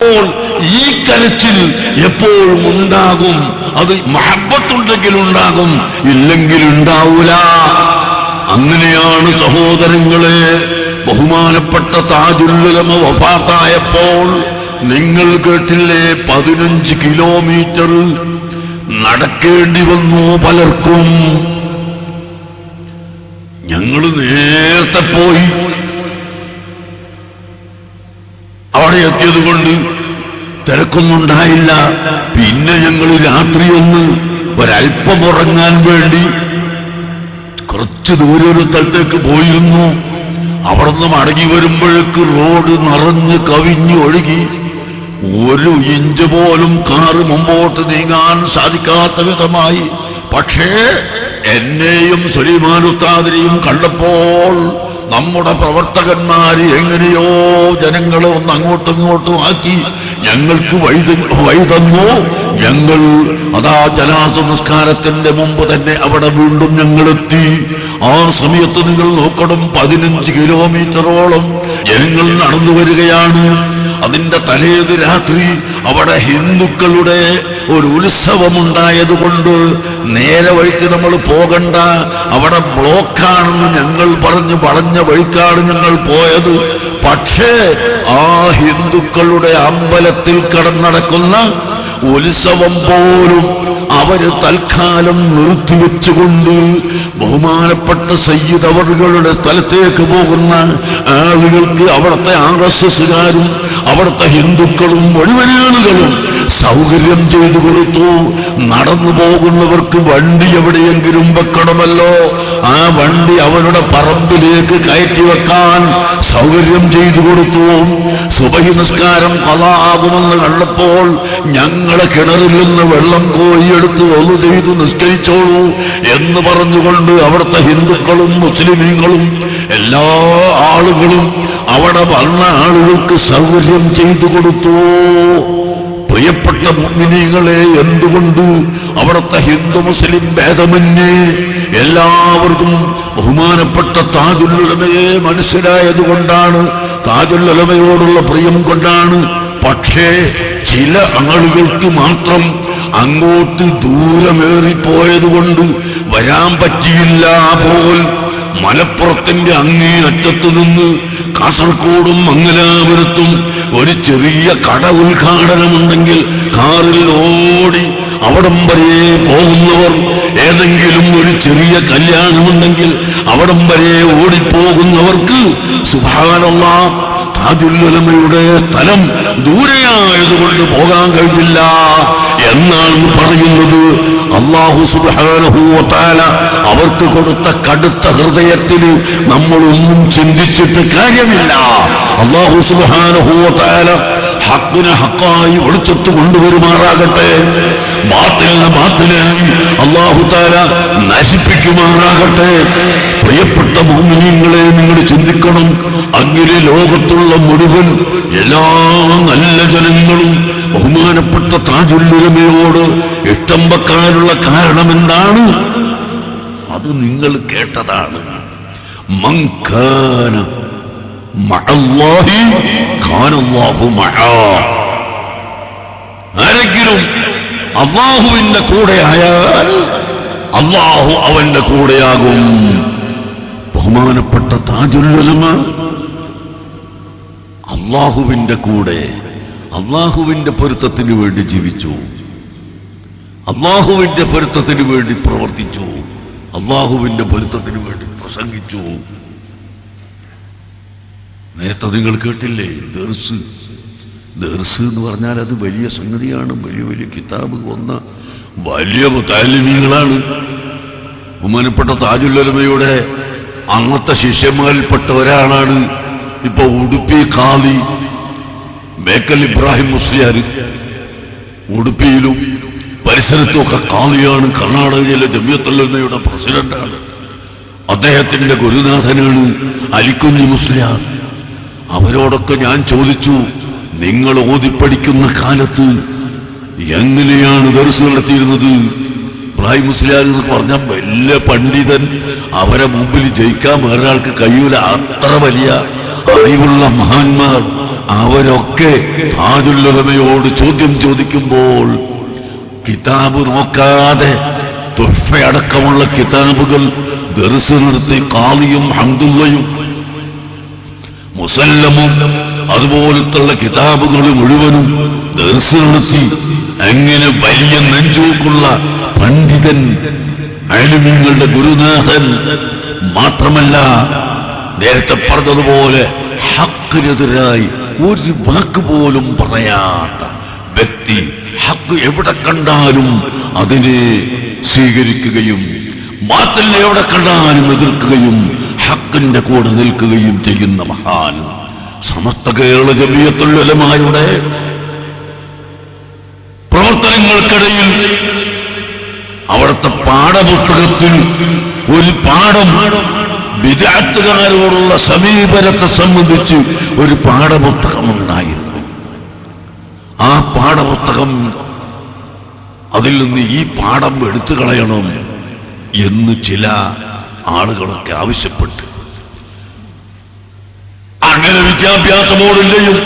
ഈ കരച്ചിൽ എപ്പോഴും ഉണ്ടാകും. അത് മഹബ്ബത്തുണ്ടെങ്കിൽ ഉണ്ടാകും, ഇല്ലെങ്കിൽ ഉണ്ടാവൂല. അങ്ങനെയാണ് സഹോദരങ്ങളെ, ബഹുമാനപ്പെട്ട താജുൽ ഉലമ വഫാത്തായപ്പോൾ നിങ്ങൾ കേട്ടില്ലേ, 15 കിലോമീറ്റർ നടക്കേണ്ടി വന്നു പലർക്കും. ഞങ്ങൾ നേരത്തെ പോയി അവിടെ എത്തിയതുകൊണ്ട് തിരക്കൊന്നുണ്ടായില്ല. പിന്നെ ഞങ്ങൾ രാത്രിയൊന്ന് ഒരല്പം ഉറങ്ങാൻ വേണ്ടി കുറച്ച് ദൂരെ ഒരു സ്ഥലത്തേക്ക് പോയിരുന്നു. അവിടുന്ന് മടങ്ങി വരുമ്പോഴേക്ക് റോഡ് നിറഞ്ഞ് കവിഞ്ഞ് ഒഴുകി 1 ഇഞ്ച് പോലും കാറ് മുമ്പോട്ട് നീങ്ങാൻ സാധിക്കാത്ത വിധമായി. പക്ഷേ എന്നെയും സുലൈമാൻ ഉസ്താദിനെയും കണ്ടപ്പോൾ നമ്മുടെ പ്രവർത്തകന്മാര് എങ്ങനെയോ ജനങ്ങളെ ഒന്ന് അങ്ങോട്ടും ഇങ്ങോട്ടും ആക്കി ഞങ്ങൾക്ക് വഴി തന്നു. ഞങ്ങൾ അതാ ജനാസ നിസ്കാരത്തിന്റെ മുമ്പ് തന്നെ അവിടെ വീണ്ടും ഞങ്ങളെത്തി. ആ സമയത്ത് നിങ്ങൾ നോക്കണം, 15 കിലോമീറ്ററോളം ജനങ്ങൾ നടന്നു വരികയാണ്. അതിന്റെ തലേന്ന് രാത്രി അവിടെ ഹിന്ദുക്കളുടെ ഒരു ഉത്സവമുണ്ടായതുകൊണ്ട് നേരെ വഴിക്ക് നമ്മൾ പോകണ്ട, അവിടെ ബ്ലോക്കാണെന്ന് ഞങ്ങൾ പറഞ്ഞ് വളഞ്ഞ വഴിക്കാണ് ഞങ്ങൾ പോയത്. പക്ഷേ ആ ഹിന്ദുക്കളുടെ അമ്പലത്തിൽ കടന്നടക്കുന്ന ഉത്സവം പോലും അവര് തൽക്കാലം നിർത്തിവെച്ചുകൊണ്ട് ബഹുമാനപ്പെട്ട സയ്യിദ് അവറുകളുടെ സ്ഥലത്തേക്ക് പോകുന്ന ആളുകൾക്ക് അവിടുത്തെ RSSകാരും അവിടുത്തെ ഹിന്ദുക്കളും മുഴുവനാളുകളും സൗകര്യം ചെയ്തു കൊടുത്തു. നടന്നു പോകുന്നവർക്ക് വണ്ടി എവിടെയെങ്കിലും വെക്കണമല്ലോ, ആ വണ്ടി അവരുടെ പറമ്പിലേക്ക് കയറ്റിവെക്കാൻ സൗകര്യം ചെയ്തു കൊടുത്തു. സുബഹി നിസ്കാരം ഖളാ ആകുമെന്ന് കണ്ടപ്പോൾ ഞങ്ങളെ കിണറിൽ നിന്ന് വെള്ളം കോരിയെടുത്ത് ഒളു ചെയ്തു നിസ്കരിച്ചോളൂ എന്ന് പറഞ്ഞുകൊണ്ട് അവിടുത്തെ ഹിന്ദുക്കളും മുസ്ലിമീങ്ങളും എല്ലാ ആളുകളും അവിടെ വന്ന ആളുകൾക്ക് സൗകര്യം ചെയ്തു കൊടുത്തു. പ്രിയപ്പെട്ട മുഅ്മിനീങ്ങളെ, എന്തുകൊണ്ട് അവിടുത്തെ ഹിന്ദു മുസ്ലിം ഭേദമന്യേ എല്ലാവർക്കും ബഹുമാനപ്പെട്ട താജുൽ ഉലമയെ മനസ്സിലായതുകൊണ്ടാണ്, താജുൽ ഉലമയോടുള്ള പ്രിയം കൊണ്ടാണ്. പക്ഷേ ചില ആളുകൾക്ക് മാത്രം അങ്ങോട്ട് ദൂരമേറിപ്പോയതുകൊണ്ട് വരാൻ പറ്റിയില്ല. പോൽ മലപ്പുറത്തിന്റെ അങ്ങേ അറ്റത്തു നിന്ന് കാസർഗോഡും മംഗലാപുരത്തും ഒരു ചെറിയ കട ഉദ്ഘാടനമുണ്ടെങ്കിൽ കാറിൽ ഓടി അവിടം വരെ പോകുന്നവർ, ഏതെങ്കിലും ഒരു ചെറിയ കല്യാണമുണ്ടെങ്കിൽ അവിടം വരെ ഓടിപ്പോകുന്നവർക്ക് സുബ്ഹാനല്ലാഹ് താജുൽ ഉലമയുടെ സ്ഥലം ദൂരെയായതുകൊണ്ട് പോകാൻ കഴിഞ്ഞില്ല എന്നാണ് പറയുന്നത്. അല്ലാഹു സുബ്ഹാനഹു വ തആല അവർക്ക് കൊടുത്ത കടുത്ത ഹൃദയത്തിന് നമ്മളൊന്നും ചിന്തിച്ചിട്ട് കാര്യമില്ല. അല്ലാഹു സുബ്ഹാനഹു വ തആല ഹക്കിനെ ഹക്കായി വെളിച്ചത്ത് കൊണ്ടുവരുമാറാകട്ടെ, ബാത്തിലിനെ ബാത്തിലായി അല്ലാഹു തആല നശിപ്പിക്കുമാറാകട്ടെ. പ്രിയപ്പെട്ട മുഅ്മിനീങ്ങളെ, നിങ്ങൾ ചിന്തിക്കണം, അങ്ങനെ ലോകത്തുള്ള മുഴുവൻ എല്ലാ നല്ല ജനങ്ങളും ബഹുമാനപ്പെട്ട താജുൽ ഉലമയോട് ഇഷ്ടം വെക്കാനുള്ള കാരണമെന്താണ്? അത് നിങ്ങൾ കേട്ടതാണ്. മൻ കാന മഅല്ലാഹി കാനല്ലാഹു മഅ. ആരെങ്കിലും അല്ലാഹുവിന്റെ കൂടെയായാൽ അല്ലാഹു അവന്റെ കൂടെയാകും. ബഹുമാനപ്പെട്ട താജുൽ ഉലമ അല്ലാഹുവിന്റെ കൂടെ അല്ലാഹുവിന്റെ പൊരുത്തത്തിന് വേണ്ടി ജീവിച്ചു, അല്ലാഹുവിന്റെ പൊരുത്തത്തിന് വേണ്ടി പ്രവർത്തിച്ചു, അല്ലാഹുവിന്റെ പൊരുത്തത്തിന് വേണ്ടി പ്രസംഗിച്ചു. നേരത്തെ നിങ്ങൾ കേട്ടില്ലേ, ദർസ് എന്ന് പറഞ്ഞാൽ അത് വലിയ സംഗതിയാണ്. വലിയ വലിയ കിതാബ് വന്ന വലിയ മുതഅല്ലിമീങ്ങളാണ്. ബഹുമാനപ്പെട്ട താജുൽ ഉലമയുടെ അന്നത്തെ ശിഷ്യന്മാരിൽപ്പെട്ട ഒരാളാണ് ഇപ്പൊ ഉടുപ്പി ഖാദി ബേക്കൽ ഇബ്രാഹിം മുസ്ലിയാർ. ഉടുപ്പിയിലും പരിസരത്തുമൊക്കെ ഖാദിയാണ്. കർണാടകയിലെ ജമിയത്തുൽ ഉലമയുടെ പ്രസിഡന്റാണ്. അദ്ദേഹത്തിന്റെ ഗുരുനാഥനാണ് അലിക്കുഞ്ഞി മുസ്ലിയാർ. അവരോടൊക്കെ ഞാൻ ചോദിച്ചു, നിങ്ങൾ ഓതിപ്പടിക്കുന്ന കാലത്ത് എങ്ങനെയാണ് ദർസ് നടത്തിയിരുന്നത്? ഇബ്രാഹിം മുസ്ലിയാർ എന്ന് പറഞ്ഞ വലിയ പണ്ഡിതൻ, അവരെ മുമ്പിൽ ജയിക്കാൻ വേറൊരാൾക്ക് കഴിയൂല. അത്ര വലിയ അറിവുള്ള മഹാന്മാർ അവരൊക്കെ താജുൽ ഉലമയോട് ചോദ്യം ചോദിക്കുമ്പോൾ കിതാബ് നോക്കാതെ തുഹ്ഫയടക്കമുള്ള കിതാബുകൾ ദർസ് നിർത്തി ഖാദിയും ഹംദുല്ലയും മുസല്ലമും അതുപോലത്തുള്ള കിതാബുകൾ മുഴുവനും ദർസ് നടത്തി അങ്ങനെ വലിയ നെഞ്ചൂക്കുള്ള പണ്ഡിതൻ അലിമീങ്ങളുടെ ഗുരുനാഥൻ മാത്രമല്ല നേരത്തെ പറഞ്ഞതുപോലെ ഹക്കിനെതിരായി ഒരു വാക്ക് പോലും പറയാത്ത വ്യക്തി ഹക്ക് എവിടെ കണ്ടാലും അതിനെ സ്വീകരിക്കുകയും ബാത്തിലിനെ എവിടെ കണ്ടാലും എതിർക്കുകയും ഹക്കിന്റെ കൂടെ നിൽക്കുകയും ചെയ്യുന്ന മഹാൻ സമസ്ത കേരള ജമിയത്തുൽ ഉലമായുടെ പ്രവർത്തനങ്ങൾക്കിടയിൽ അവിടുത്തെ പാഠപുസ്തകത്തിൽ ഒരു പാഠം ബിദ്അത്തുകാരോടുള്ള സമീപനത്തെ സംബന്ധിച്ച് ഒരു പാഠപുസ്തകമുണ്ടായിരുന്നു. ആ പാഠപുസ്തകം അതിൽ നിന്ന് ഈ പാഠം എടുത്തു കളയണം എന്ന് ചില ആളുകളൊക്കെ ആവശ്യപ്പെട്ടു. അങ്ങനെ വിദ്യാഭ്യാസ ബോർഡിന്റെയും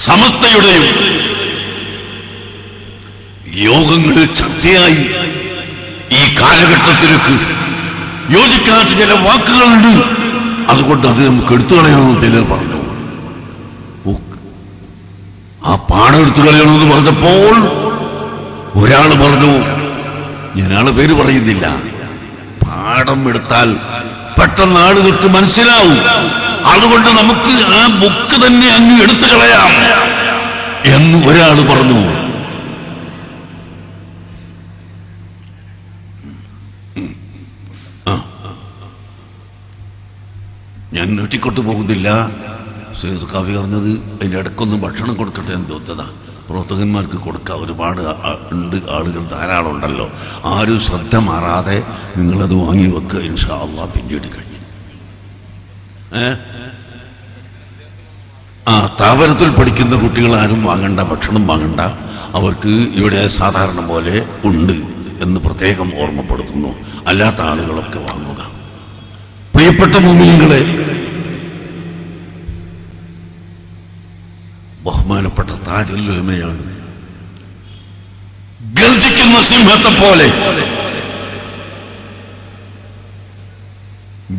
സമസ്തയുടെയും യോഗങ്ങളിൽ ചർച്ചയായി ഈ കാലഘട്ടത്തിലേക്ക് യോജിക്കാത്ത ചില വാക്കുകളുണ്ട്, അതുകൊണ്ട് അത് നമുക്ക് എടുത്തു കളയണമെന്ന് ചിലർ പറഞ്ഞു. ആ പാഠം എടുത്തു കളയണമെന്ന് പറഞ്ഞപ്പോൾ ഒരാൾ പറഞ്ഞു, ഞാനാള് പേര് പറയുന്നില്ല, പാഠം എടുത്താൽ പെട്ടെന്ന് ആളുകൾക്ക് മനസ്സിലാവും, അതുകൊണ്ട് നമുക്ക് ആ ബുക്ക് തന്നെ അങ്ങ് എടുത്തു കളയാം എന്ന് ഒരാൾ പറഞ്ഞു. ഞാൻ നീട്ടിക്കൊണ്ടു പോകുന്നില്ല. സയ്യിദ് കാവി പറഞ്ഞത് അതിൻ്റെ ഇടയ്ക്കൊന്നും ഭക്ഷണം കൊടുക്കട്ടെ എന്ന് തോന്നതാ. പ്രവർത്തകന്മാർക്ക് കൊടുക്കുക, ഒരുപാട് ഉണ്ട്, ആളുകൾ ധാരാളം ഉണ്ടല്ലോ. ആരും ശ്രദ്ധ മാറാതെ നിങ്ങളത് വാങ്ങി വെക്കുക. ഇൻഷാ അല്ലാഹ് പിന്നീട് കഴിഞ്ഞു. സ്ഥാപനത്തിൽ പഠിക്കുന്ന കുട്ടികൾ ആരും വാങ്ങണ്ട, ഭക്ഷണം വാങ്ങണ്ട, അവർക്ക് ഇവിടെ സാധാരണ പോലെ ഉണ്ട് എന്ന് പ്രത്യേകം ഓർമ്മപ്പെടുത്തുന്നു. അല്ലാത്ത ആളുകളൊക്കെ വാങ്ങുക. പ്രിയപ്പെട്ട മുഅ്മിനീങ്ങളെ, ബഹുമാനപ്പെട്ട താജുൽ ഉലമയാണ് ഗർജിക്കുന്ന സിംഹത്തെ പോലെ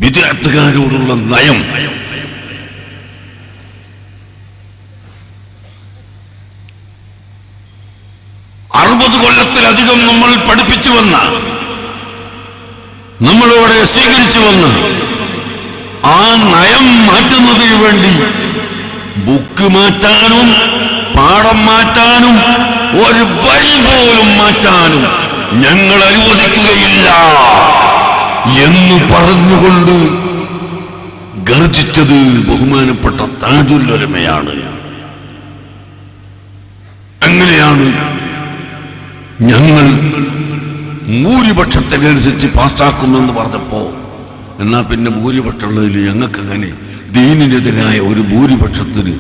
ബിദ്അത്തുകാരോടുള്ള നയം അറുപത് കൊല്ലത്തിലധികം നമ്മൾ പഠിപ്പിച്ചു വന്ന, നമ്മളോട് സ്വീകരിച്ചു വന്ന ആ നയം മാറ്റുന്നതിനു വേണ്ടി ബുക്ക് മാറ്റാനും പാഠം മാറ്റാനും ഒരു വഴി പോലും മാറ്റാനും ഞങ്ങൾ അനുവദിക്കുകയില്ല എന്ന് പറഞ്ഞുകൊണ്ട് ഗർജിച്ചത് ബഹുമാനപ്പെട്ട താജുൽ ഉലമയാണ്. അങ്ങനെയാണ് ഞങ്ങൾ ഭൂരിപക്ഷത്തിനനുസരിച്ച് പാസ്സാക്കുമെന്ന് പറഞ്ഞപ്പോ, എന്നാ പിന്നെ ഭൂരിപക്ഷമുള്ളതിൽ ഞങ്ങൾക്കങ്ങനെ ദീനിനെതിരായ ഒരു ഭൂരിപക്ഷത്തിന്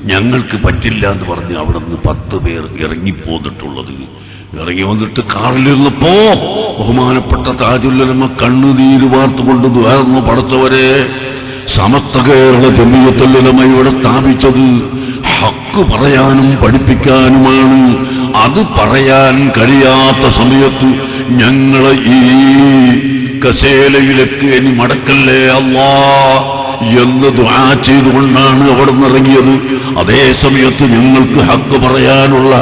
ഞങ്ങൾക്ക് പറ്റില്ല എന്ന് പറഞ്ഞ് അവിടെ നിന്ന് 10 പേർ ഇറങ്ങിപ്പോന്നിട്ടുള്ളത്. ഇറങ്ങി വന്നിട്ട് കാറിലിരുന്നപ്പോ ബഹുമാനപ്പെട്ട താജുൽ ഉലമ കണ്ണുനീര് വാർത്തുകൊണ്ട് ദ്വാർന്നു പടച്ചവരെ, സമസ്ത കേരള ജമിയത്തുൽ ഉലമ ഇവിടെ സ്ഥാപിച്ചത് ഹക്ക് പറയാനും പഠിപ്പിക്കാനുമാണ്. അത് പറയാൻ കഴിയാത്ത സമയത്ത് ഞങ്ങളെ ഈ കസേലയിലേക്ക് ഇനി മടക്കല്ലേ അല്ലാ എന്ന് ദുആ ചെയ്തുകൊണ്ടാണ് അവിടെ നിന്നിറങ്ങിയത്. അതേ സമയത്ത് ഞങ്ങൾക്ക് ഹക്ക് പറയാനുള്ള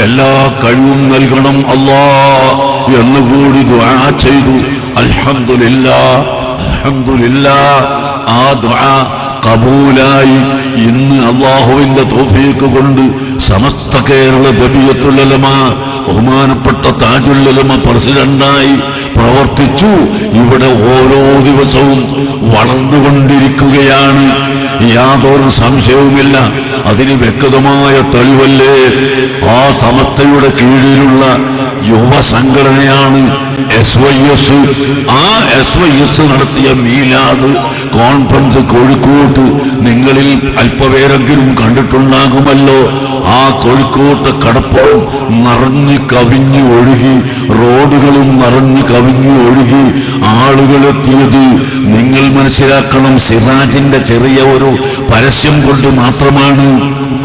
എല്ലാ കഴിവും നൽകണം അല്ലാ എന്നുകൂടി ദുആ ചെയ്തു. അൽഹംദുലില്ലാഹ്, അൽഹംദുലില്ലാഹ്. ആ ദുആ കബൂലായി. ഇന്ന് അല്ലാഹുവിന്റെ തൗഫീഖ് കൊണ്ട് സമസ്ത കേരള ജമിയത്തുൽ ഉലമ ബഹുമാനപ്പെട്ട താജുൽ ഉലമ പ്രസിഡന്റായി പ്രവർത്തിച്ചു. ഇവിടെ ഓരോ ദിവസവും വളർന്നുകൊണ്ടിരിക്കുകയാണ്, യാതൊരു സംശയവുമില്ല. അതിന് വ്യക്തമായ തെളിവല്ലേ ആ സമസ്തയുടെ കീഴിലുള്ള യുവസംഘടനയാണ് SYS. ആ SYS നടത്തിയ മീലാദ് കോൺഫറൻസ് കോഴിക്കോട്ട് നിങ്ങളിൽ അല്പപേരെങ്കിലും കണ്ടിട്ടുണ്ടാകുമല്ലോ. ആ കോഴിക്കോട്ട് കടപ്പുറം നിറഞ്ഞു കവിഞ്ഞു ഒഴുകി, റോഡുകളും നിറഞ്ഞു കവിഞ്ഞു ഒഴുകി ആളുകളെത്തിയത് നിങ്ങൾ മനസ്സിലാക്കണം, സിറാജിന്റെ ചെറിയ ഒരു പരസ്യം കൊണ്ട് മാത്രമാണ്.